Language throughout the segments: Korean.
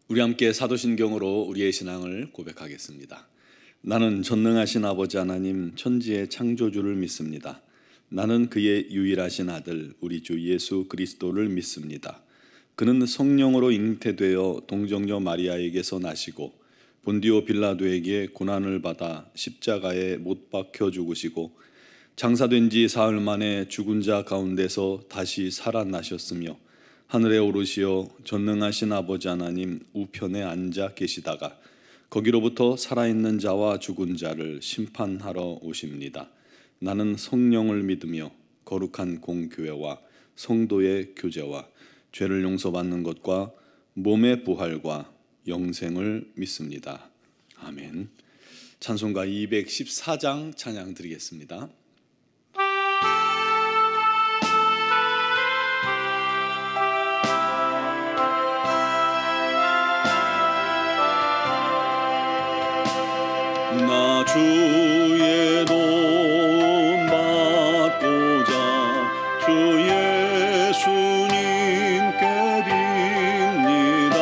우리 함께 사도신경으로 우리의 신앙을 고백하겠습니다. 나는 전능하신 아버지 하나님 천지의 창조주를 믿습니다. 나는 그의 유일하신 아들 우리 주 예수 그리스도를 믿습니다. 그는 성령으로 잉태되어 동정녀 마리아에게서 나시고 본디오 빌라도에게 고난을 받아 십자가에 못 박혀 죽으시고 장사된 지 사흘 만에 죽은 자 가운데서 다시 살아나셨으며 하늘에 오르시어 전능하신 아버지 하나님 우편에 앉아 계시다가 거기로부터 살아있는 자와 죽은 자를 심판하러 오십니다. 나는 성령을 믿으며 거룩한 공교회와 성도의 교제와 죄를 용서받는 것과 몸의 부활과 영생을 믿습니다. 아멘. 찬송가 214장 찬양 드리겠습니다. 나 주의 도움 받고자 주 예수님께 빕니다.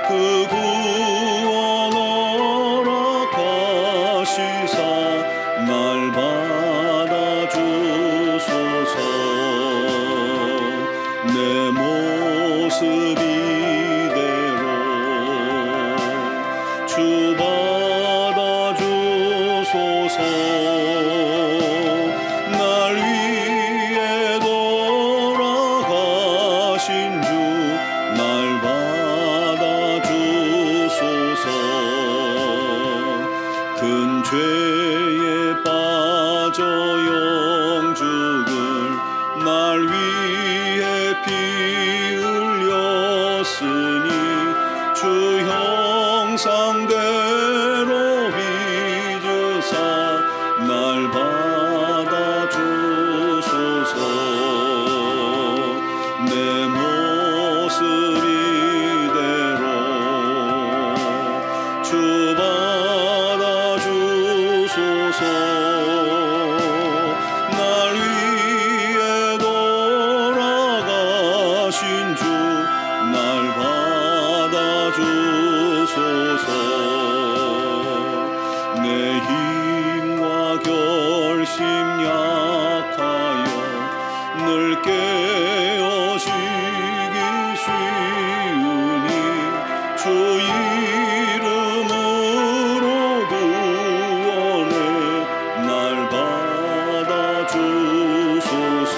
그 구원 허락하시사 날 받아주소서. 내 모습 이대로 주 날 위해 돌아가신 주 날 받아주소서. 큰 죄에 빠져 영죽을 날 위해 피 흘렸으니 주 형상대로 날 받아주소서. 내 모습 이대로 주 받아주소서. 날 위해 돌아가신 주 날 받아주소서. 내 결심 약하여 늘 깨어지기 쉬우니 주 이름으로 구원해 날 받아주소서.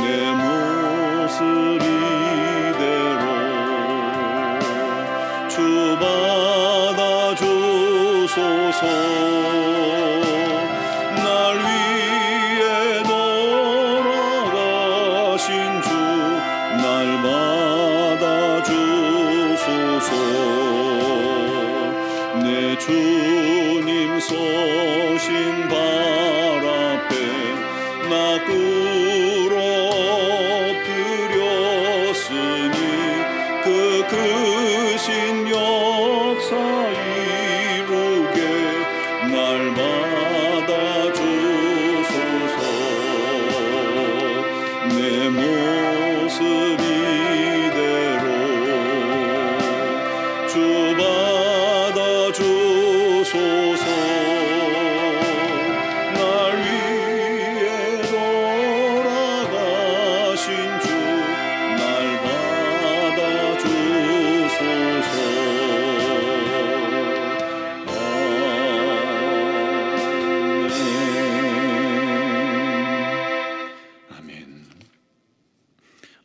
내 모습 이대로 주 받아주소서. 날 위해 돌아가신 주 날 받아주소서. 내 주님 서신 발 앞에 나 꿇어 엎드렸으니 그 크신 역사 이루게 날 받아주소서. 내 모습 이대로 주 받아주소서. 날 위해 돌아가신 주 날 받아주소서.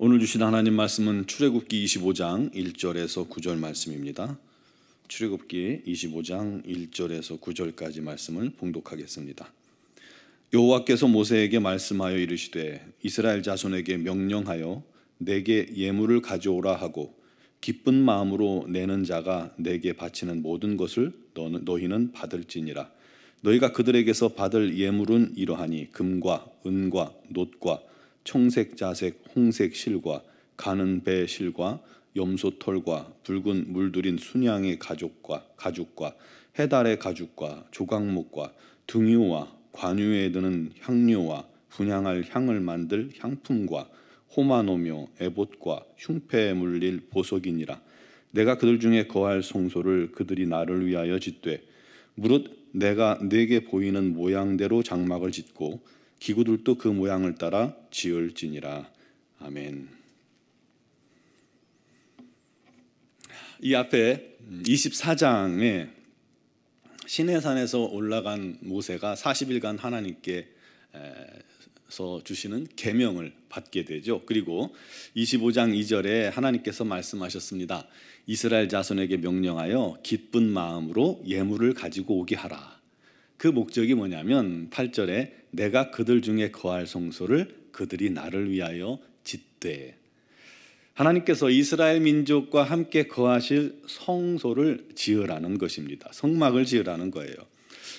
오늘 주신 하나님 말씀은 출애굽기 25장 1절에서 9절 말씀입니다. 출애굽기 25장 1절에서 9절까지 말씀을 봉독하겠습니다. 여호와께서 모세에게 말씀하여 이르시되 이스라엘 자손에게 명령하여 내게 예물을 가져오라 하고 기쁜 마음으로 내는 자가 내게 바치는 모든 것을 너희는 받을지니라. 너희가 그들에게서 받을 예물은 이러하니 금과 은과 놋과 청색 자색 홍색 실과 가는 배 실과 염소 털과 붉은 물들인 순양의 가죽과 해달의 가죽과 조각목과 등유와 관유에 드는 향료와 분향할 향을 만들 향품과 호마노며 에봇과 흉패에 물릴 보석이니라. 내가 그들 중에 거할 성소를 그들이 나를 위하여 짓되 무릇 내가 내게 보이는 모양대로 장막을 짓고 기구들도 그 모양을 따라 지을지니라. 아멘. 이 앞에 24장에 시내산에서 올라간 모세가 40일간 하나님께서 주시는 계명을 받게 되죠. 그리고 25장 2절에 하나님께서 말씀하셨습니다. 이스라엘 자손에게 명령하여 기쁜 마음으로 예물을 가지고 오게 하라. 그 목적이 뭐냐면 8절에 내가 그들 중에 거할 성소를 그들이 나를 위하여 짓되, 하나님께서 이스라엘 민족과 함께 거하실 성소를 지으라는 것입니다. 성막을 지으라는 거예요.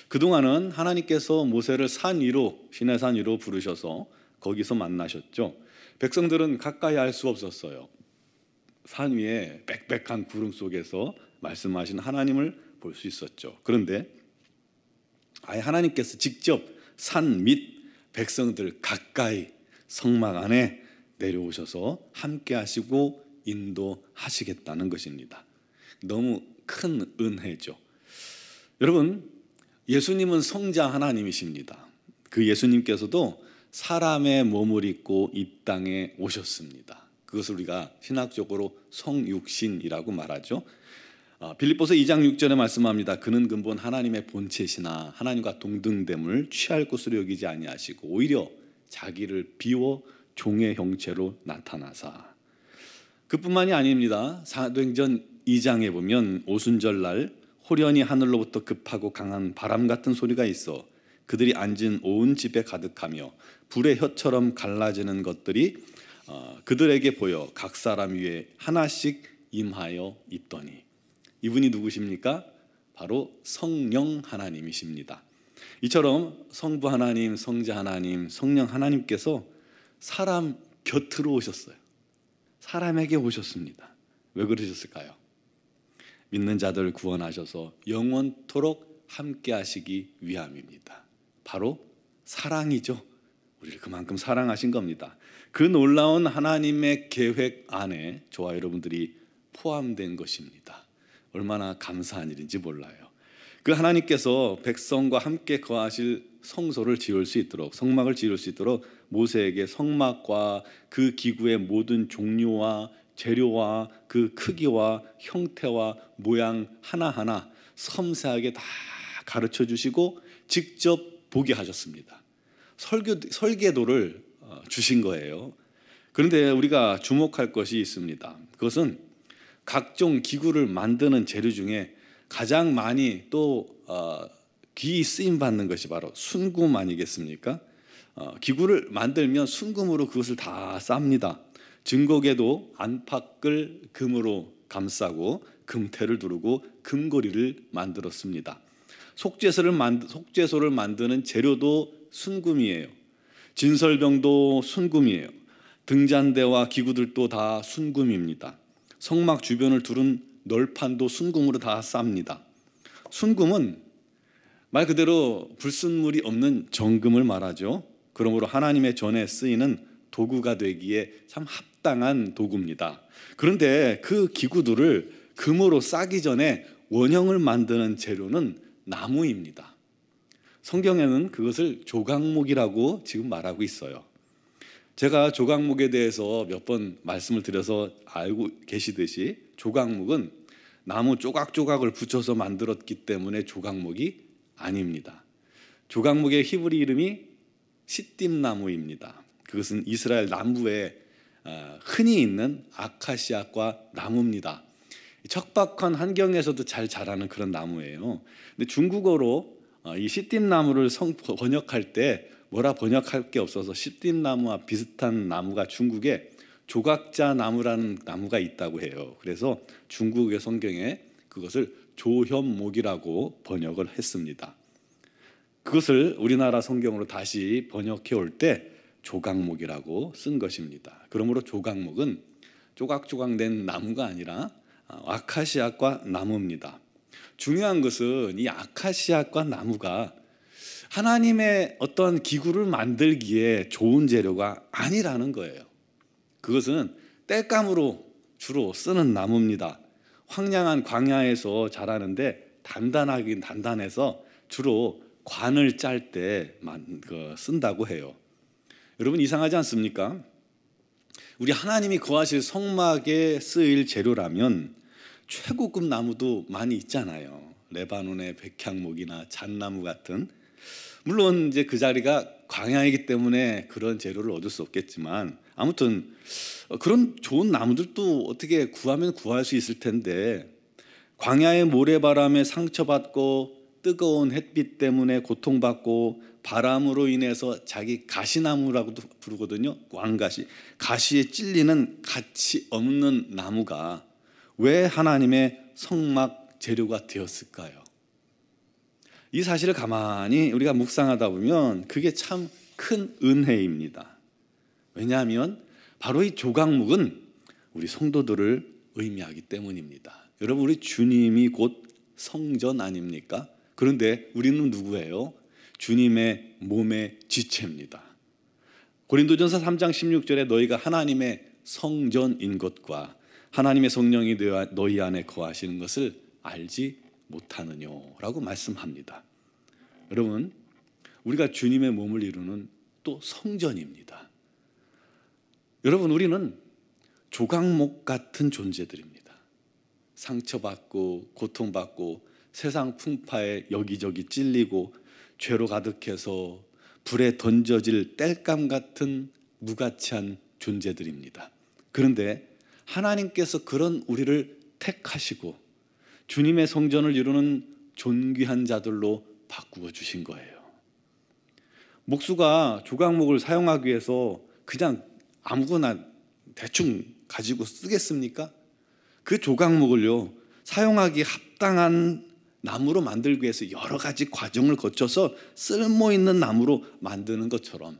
그동안은 하나님께서 모세를 산 위로, 시내산 위로 부르셔서 거기서 만나셨죠. 백성들은 가까이 할 수 없었어요. 산 위에 빽빽한 구름 속에서 말씀하신 하나님을 볼 수 있었죠. 그런데 아예 하나님께서 직접 산 밑 백성들 가까이 성막 안에 내려오셔서 함께 하시고 인도하시겠다는 것입니다. 너무 큰 은혜죠. 여러분, 예수님은 성자 하나님이십니다. 그 예수님께서도 사람의 몸을 입고 이 땅에 오셨습니다. 그것을 우리가 신학적으로 성육신이라고 말하죠. 빌립보서 2장 6절에 말씀합니다. 그는 근본 하나님의 본체시나 하나님과 동등됨을 취할 것으로 여기지 아니하시고 오히려 자기를 비워 종의 형체로 나타나사. 그뿐만이 아닙니다. 사도행전 2장에 보면 오순절날 호련히 하늘로부터 급하고 강한 바람 같은 소리가 있어 그들이 앉은 온 집에 가득하며 불의 혀처럼 갈라지는 것들이 그들에게 보여 각 사람 위에 하나씩 임하여 있더니. 이분이 누구십니까? 바로 성령 하나님이십니다. 이처럼 성부 하나님, 성자 하나님, 성령 하나님께서 사람 곁으로 오셨어요. 사람에게 오셨습니다. 왜 그러셨을까요? 믿는 자들 구원하셔서 영원토록 함께 하시기 위함입니다. 바로 사랑이죠. 우리를 그만큼 사랑하신 겁니다. 그 놀라운 하나님의 계획 안에 저와 여러분들이 포함된 것입니다. 얼마나 감사한 일인지 몰라요. 그 하나님께서 백성과 함께 거하실 성소를 지을 수 있도록, 성막을 지을 수 있도록 모세에게 성막과 그 기구의 모든 종류와 재료와 그 크기와 형태와 모양 하나하나 섬세하게 다 가르쳐 주시고 직접 보게 하셨습니다. 설계도를 주신 거예요. 그런데 우리가 주목할 것이 있습니다. 그것은 각종 기구를 만드는 재료 중에 가장 많이 또 귀히 쓰임 받는 것이 바로 순금 아니겠습니까? 기구를 만들면 순금으로 그것을 다 쌉니다. 증거궤도 안팎을 금으로 감싸고 금태를 두르고 금고리를 만들었습니다. 속죄소를 만드는 재료도 순금이에요. 진설병도 순금이에요. 등잔대와 기구들도 다 순금입니다. 성막 주변을 두른 널판도 순금으로 다 쌉니다. 순금은 말 그대로 불순물이 없는 정금을 말하죠. 그러므로 하나님의 전에 쓰이는 도구가 되기에 참 합당한 도구입니다. 그런데 그 기구들을 금으로 싸기 전에 원형을 만드는 재료는 나무입니다. 성경에는 그것을 조각목이라고 지금 말하고 있어요. 제가 조각목에 대해서 몇 번 말씀을 드려서 알고 계시듯이 조각목은 나무 조각조각을 붙여서 만들었기 때문에 조각목이 아닙니다. 조각목의 히브리 이름이 시띠나무입니다. 그것은 이스라엘 남부에 흔히 있는 아카시아과 나무입니다. 척박한 환경에서도 잘 자라는 그런 나무예요. 근데 중국어로 이 시띠나무를 번역할 때 뭐라 번역할 게 없어서 시띠나무와 비슷한 나무가 중국에 조각자 나무라는 나무가 있다고 해요. 그래서 중국의 성경에 그것을 조현목이라고 번역을 했습니다. 그것을 우리나라 성경으로 다시 번역해 올 때 조각목이라고 쓴 것입니다. 그러므로 조각목은 조각조각 낸 나무가 아니라 아카시아과 나무입니다. 중요한 것은 이 아카시아과 나무가 하나님의 어떤 기구를 만들기에 좋은 재료가 아니라는 거예요. 그것은 땔감으로 주로 쓰는 나무입니다. 황량한 광야에서 자라는데 단단하긴 단단해서 주로 관을 짤 때만 쓴다고 해요. 여러분 이상하지 않습니까? 우리 하나님이 거하실 성막에 쓰일 재료라면 최고급 나무도 많이 있잖아요. 레바논의 백향목이나 잣나무 같은. 물론 이제 그 자리가 광야이기 때문에 그런 재료를 얻을 수 없겠지만 아무튼 그런 좋은 나무들도 어떻게 구하면 구할 수 있을 텐데 광야의 모래바람에 상처받고 뜨거운 햇빛 때문에 고통받고 바람으로 인해서 자기 가시나무라고도 부르거든요. 왕가시. 가시에 찔리는 가치 없는 나무가 왜 하나님의 성막 재료가 되었을까요? 이 사실을 가만히 우리가 묵상하다 보면 그게 참 큰 은혜입니다. 왜냐하면 바로 이 조각목은 우리 성도들을 의미하기 때문입니다. 여러분 우리 주님이 곧 성전 아닙니까? 그런데 우리는 누구예요? 주님의 몸의 지체입니다. 고린도전서 3장 16절에 너희가 하나님의 성전인 것과 하나님의 성령이 너희 안에 거하시는 것을 알지 못하느냐라고 말씀합니다. 여러분 우리가 주님의 몸을 이루는 또 성전입니다. 여러분 우리는 조각목 같은 존재들입니다. 상처받고 고통받고 세상 풍파에 여기저기 찔리고 죄로 가득해서 불에 던져질 땔감 같은 무가치한 존재들입니다. 그런데 하나님께서 그런 우리를 택하시고 주님의 성전을 이루는 존귀한 자들로 바꾸어 주신 거예요. 목수가 조각목을 사용하기 위해서 그냥 아무거나 대충 가지고 쓰겠습니까? 그 조각목을요 사용하기 합당한 나무로 만들기 위해서 여러 가지 과정을 거쳐서 쓸모있는 나무로 만드는 것처럼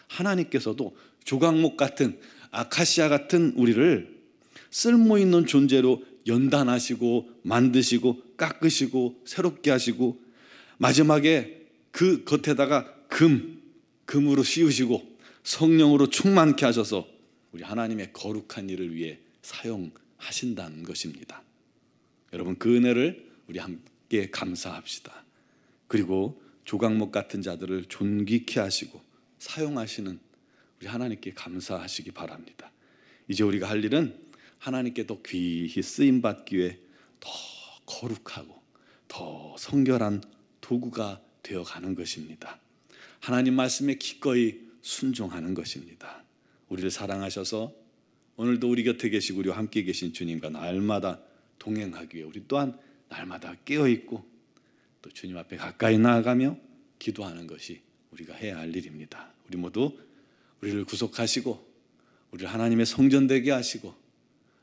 하나님께서도 조각목 같은 아카시아 같은 우리를 쓸모있는 존재로 연단하시고 만드시고 깎으시고 새롭게 하시고 마지막에 그 겉에다가 금으로 씌우시고 성령으로 충만케 하셔서 우리 하나님의 거룩한 일을 위해 사용하신다는 것입니다. 여러분 그 은혜를 우리 함께 감사합시다. 그리고 조각목 같은 자들을 존귀케 하시고 사용하시는 우리 하나님께 감사하시기 바랍니다. 이제 우리가 할 일은 하나님께 더 귀히 쓰임받기 위해 더 거룩하고 더 성결한 도구가 되어가는 것입니다. 하나님 말씀에 기꺼이 순종하는 것입니다. 우리를 사랑하셔서 오늘도 우리 곁에 계시고 우리와 함께 계신 주님과 날마다 동행하기 위해 우리 또한 날마다 깨어있고 또 주님 앞에 가까이 나아가며 기도하는 것이 우리가 해야 할 일입니다. 우리 모두 우리를 구속하시고 우리를 하나님의 성전 되게 하시고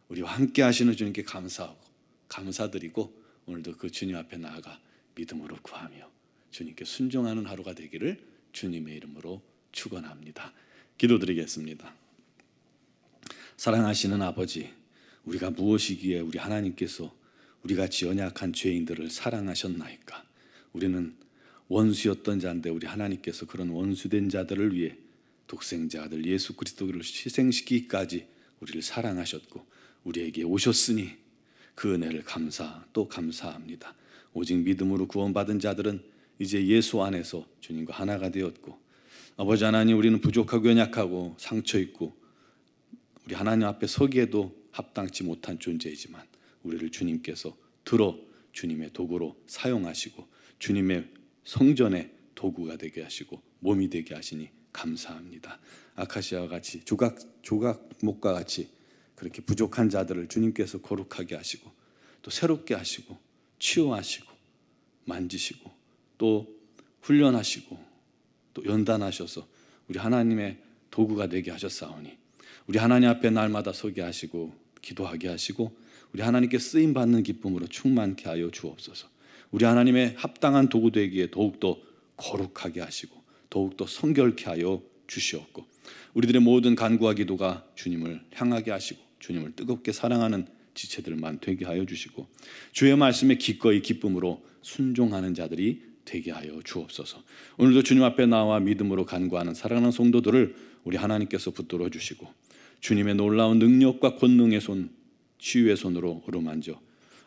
우리와 함께 하시는 주님께 감사하고 감사드리고 오늘도 그 주님 앞에 나아가 믿음으로 구하며 주님께 순종하는 하루가 되기를 주님의 이름으로 축원합니다. 기도드리겠습니다. 사랑하시는 아버지, 우리가 무엇이기에 우리 하나님께서 우리같이 연약한 죄인들을 사랑하셨나이까? 우리는 원수였던 자인데 우리 하나님께서 그런 원수된 자들을 위해 독생자 아들 예수 그리스도를 희생시키기까지 우리를 사랑하셨고 우리에게 오셨으니 그 은혜를 또 감사합니다. 오직 믿음으로 구원받은 자들은 이제 예수 안에서 주님과 하나가 되었고 아버지 하나님 우리는 부족하고 연약하고 상처 있고 우리 하나님 앞에 서기에도 합당치 못한 존재이지만 우리를 주님께서 들어 주님의 도구로 사용하시고 주님의 성전의 도구가 되게 하시고 몸이 되게 하시니 감사합니다. 아카시아와 같이 조각목과 같이 그렇게 부족한 자들을 주님께서 거룩하게 하시고 또 새롭게 하시고 치유하시고 만지시고 또 훈련하시고 또 연단하셔서 우리 하나님의 도구가 되게 하셨사오니 우리 하나님 앞에 날마다 서게 하시고 기도하게 하시고 우리 하나님께 쓰임받는 기쁨으로 충만케 하여 주옵소서. 우리 하나님의 합당한 도구 되기에 더욱더 거룩하게 하시고 더욱더 성결케 하여 주시옵고 우리들의 모든 간구와 기도가 주님을 향하게 하시고 주님을 뜨겁게 사랑하는 지체들만 되게 하여 주시고 주의 말씀에 기꺼이 기쁨으로 순종하는 자들이 되게 하여 주옵소서. 오늘도 주님 앞에 나와 믿음으로 간구하는 사랑하는 성도들을 우리 하나님께서 붙들어 주시고 주님의 놀라운 능력과 권능의 손, 치유의 손으로 어루만져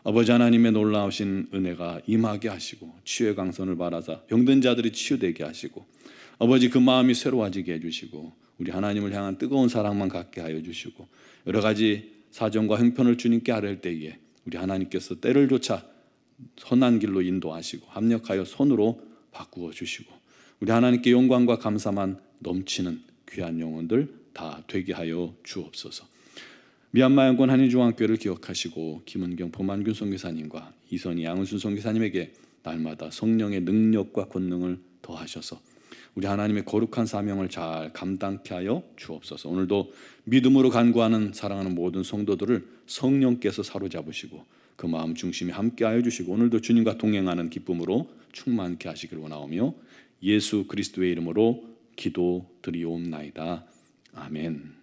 아버지 하나님의 놀라우신 은혜가 임하게 하시고 치유의 강선을 바라사 병든 자들이 치유되게 하시고 아버지 그 마음이 새로워지게 해주시고 우리 하나님을 향한 뜨거운 사랑만 갖게 하여 주시고 여러 가지 사정과 형편을 주님께 아뢰을 때에 우리 하나님께서 때를 조차 선한 길로 인도하시고 합력하여 손으로 바꾸어 주시고 우리 하나님께 영광과 감사만 넘치는 귀한 영혼들 다 되게 하여 주옵소서. 미얀마 영권 한인중앙교회를 기억하시고 김은경 포만균 선교사님과 이선희 양은순 선교사님에게 날마다 성령의 능력과 권능을 더하셔서 우리 하나님의 거룩한 사명을 잘 감당케 하여 주옵소서. 오늘도 믿음으로 간구하는 사랑하는 모든 성도들을 성령께서 사로잡으시고 그 마음 중심에 함께하여 주시고 오늘도 주님과 동행하는 기쁨으로 충만케 하시길 원하오며 예수 그리스도의 이름으로 기도드리옵나이다. 아멘.